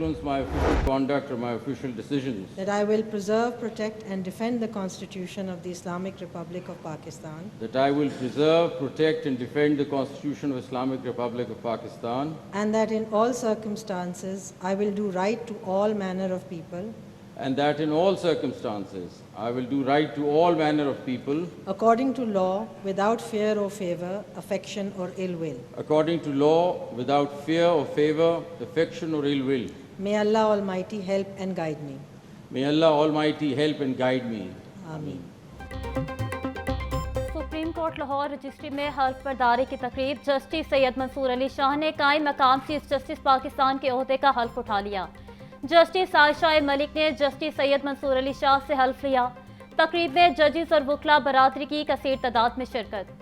influence my official conduct or my official decisions, that I will preserve, protect, and defend the Constitution of the Islamic Republic of Pakistan, that I will preserve, protect, and defend the Constitution of Islamic Republic of Pakistan, and that in all circumstances I will do right to all manner of people, and that in all circumstances I will do right to all manner of people according to law, without fear or favor, affection or ill will. according to law, without fear or favor, affection or ill will. May Allah Almighty help and guide me. May Allah Almighty help and guide me. Ameen. Supreme court Lahore registry में हल्फ बर्दारी की तकरीब। Justice Syed Mansoor Ali Shah ने कायम मकाम chief justice Pakistan के ओहदे का हल्फ उठा लिया। जस्टिस आयशा मलिक ने जस्टिस सैयद मंसूर अली शाह से हल्फ लिया। तकरीब में जजेस और वकला बरादरी की कसीर तादाद में शिरकत।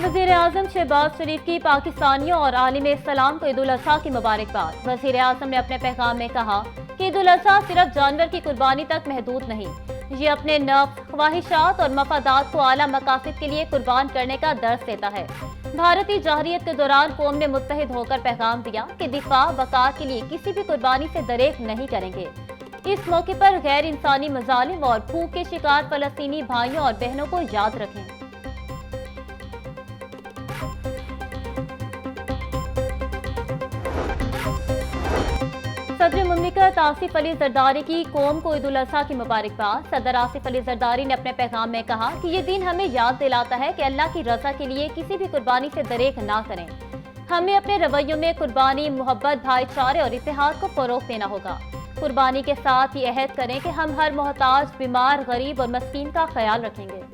वज़ीर आज़म शहबाज शरीफ की पाकिस्तानियों और आलिम इस्लाम को ईद उल अज़हा की मुबारकबाद। वज़ीर आज़म ने अपने पैगाम में कहा कि ईद उल अज़हा सिर्फ जानवर की कुर्बानी तक महदूद नहीं, ये अपने नफ्स, ख्वाहिशात और मफादात को आला मकासद के लिए कुर्बान करने का दर्स देता है। भारतीय जाहरियत के दौरान कौम ने मुत्तहिद होकर पैगाम दिया कि दिफा वक़ार के लिए किसी भी कुर्बानी से दरेक नहीं करेंगे। इस मौके पर गैर इंसानी मजालिम और भूख के शिकार फलस्तीनी भाइयों और बहनों को याद रखें। सदर मुमलिकत आसिफ अली जरदारी की कौम को ईद उल अज़हा की मुबारकबाद। सदर आसिफ अली जरदारी ने अपने पैगाम में कहा कि ये दिन हमें याद दिलाता है कि अल्लाह की रज़ा के लिए किसी भी कुर्बानी से दरेक ना करें। हमें अपने रवैयों में कुर्बानी, मोहब्बत, भाईचारे और इत्तेहाद को फ़रोग़ देना होगा। कुर्बानी के साथ ये अहद करें कि हम हर मोहताज, बीमार, गरीब और मस्कीन का ख्याल रखेंगे।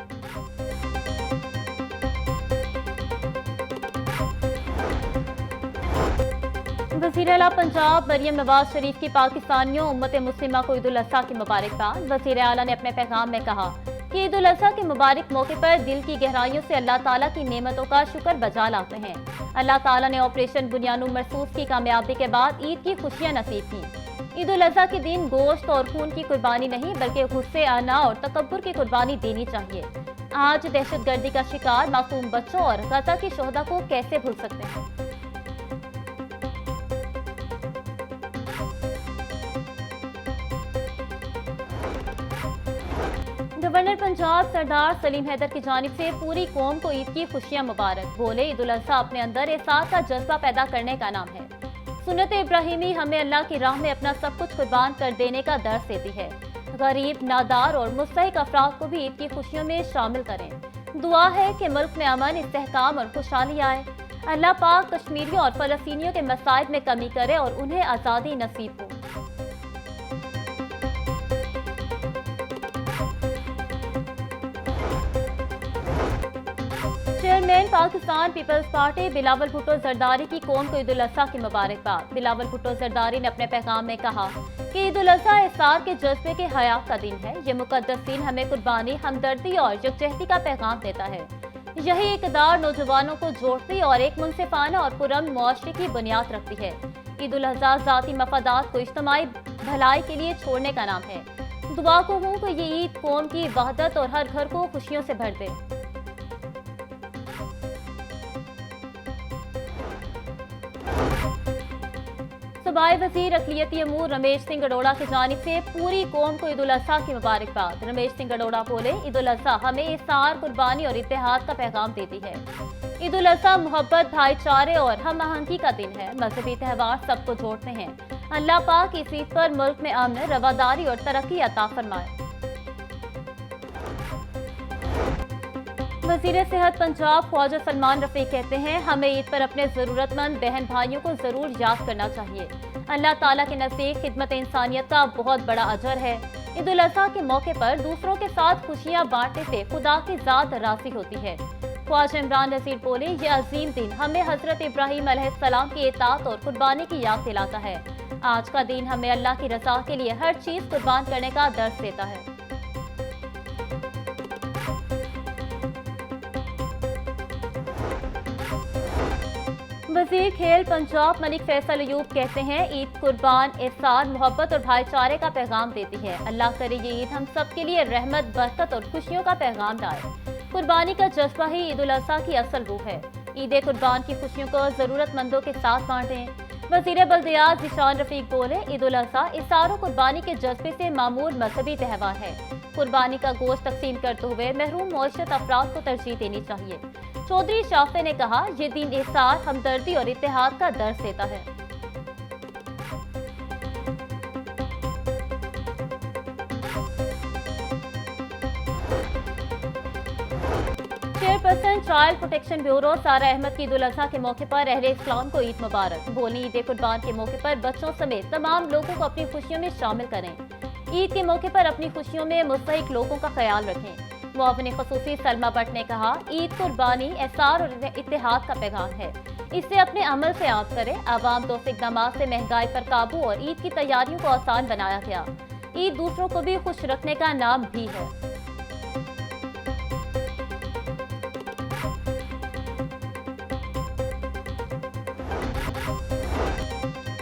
वज़ीर आला पंजाब मरियम नवाज शरीफ की पाकिस्तानियों उम्मत मुस्लिमा को ईद उल अज़हा की मुबारकबाद। वज़ीर आला ने अपने पैगाम में कहा कि ईद उल अज़हा के मुबारक मौके पर दिल की गहराइयों से अल्लाह ताला की नेमतों का शुक्र बजा लाते हैं। अल्लाह ताला ने ऑपरेशन बुनियानुल मरसूस की कामयाबी के बाद ईद की खुशियां नसीब की। ईद उल अज़हा के दिन गोश्त और खून की कुर्बानी नहीं बल्कि गुस्से, आना और तकब्बुर की कुर्बानी देनी चाहिए। आज दहशतगर्दी का शिकार मासूम बच्चों और गजा की शोहदा को कैसे भूल सकते हैं। गवर्नर पंजाब सरदार सलीम हैदर की जानिब से पूरी कौम को ईद की खुशियां मुबारक। बोले, ईद उल अज़हा अपने अंदर एहसास का जज्बा पैदा करने का नाम है। सुन्नत इब्राहिमी हमें अल्लाह की राह में अपना सब कुछ कुर्बान कर देने का दर्स देती है। गरीब, नादार और मुस्तहिक अफराद को भी ईद की खुशियों में शामिल करें। दुआ है कि मुल्क में अमन, इस्तेहकाम और खुशहाली आए। अल्लाह पाक कश्मीरियों और फलस्तीनियों के मसाइब में कमी करे और उन्हें आज़ादी नसीब हो। Chairman Pakistan peoples party Bilawal Bhutto Zardari की कौम को ईद उल अज़हा की मुबारकबाद। बिलावल भुट्टो जरदारी ने अपने पैगाम में कहा कि ईद उल अज़हा इफ्तार के जज्बे के हयात का दिन है। ये मुकद्दस दिन हमें कुर्बानी, हमदर्दी और यकजहती का पैगाम देता है। यही इक़दार नौजवानों को जोड़ती और एक मुनसिफाना और पुरअमन मुआशरे की बुनियाद रखती है। ईद उल अज़हा ज़ाती मफादात को इज्तिमाई भलाई के लिए छोड़ने का नाम है। दुआ को हूँ कि ये ईद कौम की वहदत और हर घर को खुशियों से भर दे। सूबाई वज़ीर अक़लियती अमूर रमेश सिंह गडोड़ा की जानिब से पूरी कौम को ईद उल अज़हा की मुबारकबाद। रमेश सिंह गडोड़ा बोले, ईद उल अज़हा हमें इफ़्तार, कुर्बानी और इत्तेहाद का पैगाम देती है। ईद उल अज़हा मोहब्बत, भाईचारे और हम आहंगी का दिन है। मजहबी त्यौहार सबको जोड़ते हैं। अल्लाह पाक इस ईद पर मुल्क में अमन, रवादारी और तरक्की अता फरमाए। वज़ीर सेहत पंजाब ख्वाजा सलमान रफ़ीक कहते हैं, हमें ईद पर अपने ज़रूरतमंद बहन भाइयों को ज़रूर याद करना चाहिए। अल्लाह ताला के नज़दीक खिदमत इंसानियत का बहुत बड़ा अजर है। ईद उल अज़हा के मौके पर दूसरों के साथ खुशियाँ बांटने से खुदा की ज़ात राज़ी होती है। ख्वाजा इमरान नज़ीर बोले, ये अजीम दिन हमें हज़रत इब्राहीम अलैहिस्सलाम की इताअत और कुर्बानी की याद दिलाता है। आज का दिन हमें अल्लाह की रज़ा के लिए हर चीज़ कुर्बान करने का दर्स देता है। वज़ीर खेल पंजाब मलिक फैसल अयूब कहते हैं, ईद कुर्बान, इफ़्तार, मोहब्बत और भाईचारे का पैगाम देती है। अल्लाह करे ये ईद हम सब के लिए रहमत, बरकत और खुशियों का पैगाम लाए। कुर्बानी का जज्बा ही ईद उल अज़हा की असल रूह है। ईद कुर्बान की खुशियों को ज़रूरतमंदों के साथ बांटें। वज़ीर बल्दियात ज़ीशान रफीक बोले, ईद उल अज़हा इसार कुर्बानी के जज्बे से मामूल मजहबी त्यौहार है। कुर्बानी का गोश्त तकसीम करते हुए महरूम मौशत अफराद को तरजीह देनी चाहिए। चौधरी शाफे ने कहा, ये दिन इसार, हमदर्दी और इत्तेहाद का दर्स देता है। चेयरपर्सन चाइल्ड प्रोटेक्शन ब्यूरो सारा अहमद की ईद उल अज़हा के मौके पर अहले इस्लाम को ईद मुबारक। बोली, ईद कुर्बान के मौके पर बच्चों समेत तमाम लोगों को अपनी खुशियों में शामिल करें। ईद के मौके पर अपनी खुशियों में मुस्तहिक लोगों का ख्याल रखें। मुआविन खसूसी सलमा भट्ट ने कहा, ईद कुर्बानी एहसार और इत्तेहाद का पैगाम है। इससे अपने अमल से याद करें। आवाम दोस्त इक़दाम से महंगाई पर काबू और ईद की तैयारियों को आसान बनाया गया। ईद दूसरों को भी खुश रखने का नाम भी है।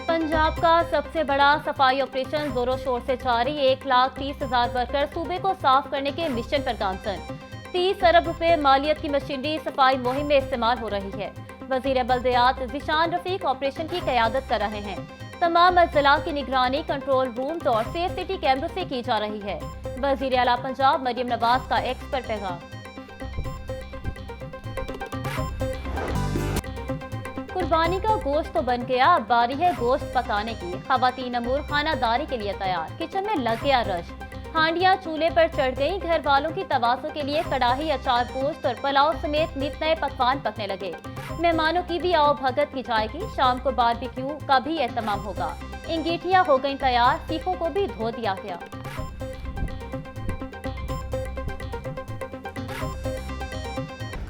पंजाब का सबसे बड़ा सफाई ऑपरेशन जोरों शोर से जारी। 1,30,000 वर्कर सूबे को साफ करने के मिशन पर गामजन। 30 अरब रुपए मालियत की मशीनरी सफाई मुहिम में इस्तेमाल हो रही है। वज़ीर बल्दियात ज़ीशान रफीक ऑपरेशन की क़यादत कर रहे हैं। तमाम अज़ला की निगरानी कंट्रोल रूम और सेफ सिटी कैमरों से की जा रही है। वज़ीर आला पंजाब मरियम नवाज का एक्स पर पैगाम। कुर्बानी का गोश्त तो बन गया, अब बारी है गोश्त पकाने की। खवातीन अमूर खानादारी के लिए तैयार, किचन में लग गया रश। हांडियां चूल्हे पर चढ़ गई। घर वालों की तवाज़ुन के लिए कड़ाही, अचार, गोश्त और पुलाव समेत नित नए पकवान पकने लगे। मेहमानों की भी आओ भगत की जाएगी। शाम को बारबेक्यू का भी एहतमाम होगा। इंगीठियां हो गई तैयार, सीखों को भी धो दिया गया।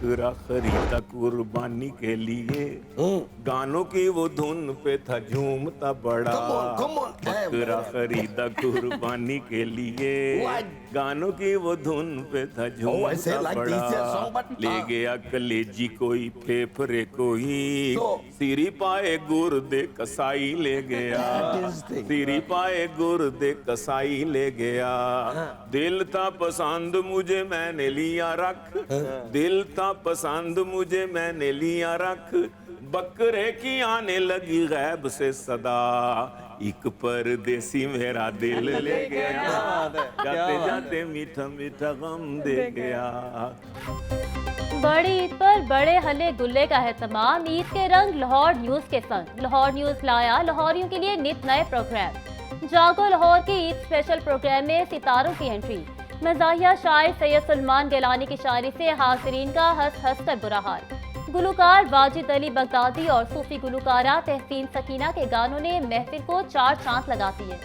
बकरा खरीदा कुर्बानी के लिए, गानों की वो धुन पे था झूमता बड़ा। बकरा खरीदा कुर्बानी के लिए, गानों की वो धुन पे था झूमता बड़ा। ले गया कलेजी कोई, फेफड़े कोई, सिरी पाए गुर्दे कसाई ले गया। सिरी पाए गुर्दे कसाई ले गया। दिल था पसंद मुझे मैंने लिया रख, दिल था पसंद मुझे मैंने लिया रख। बकरे की आने लगी गैब से सदा, एक परदेसी मेरा दिल ले गया। जाते जाते मीठा मीठा गम दे गया। बड़ी ईद पर बड़े हल्ले गुल्ले का एहतमाम। ईद के रंग लाहौर न्यूज के संग। लाहौर न्यूज लाया लाहौरियों के लिए नित नए प्रोग्राम। जागो लाहौर की ईद स्पेशल प्रोग्राम में सितारों की एंट्री। मज़ाहिया शायर सैयद सलमान गिलानी की शायरी से हाज़रीन का हंस हंस कर बुरा हाल। गुलकार वाजिद अली बगदादी और सूफी गुलकारा तहसीन सकीना के गानों ने महफिल को चार चांद लगा दिए।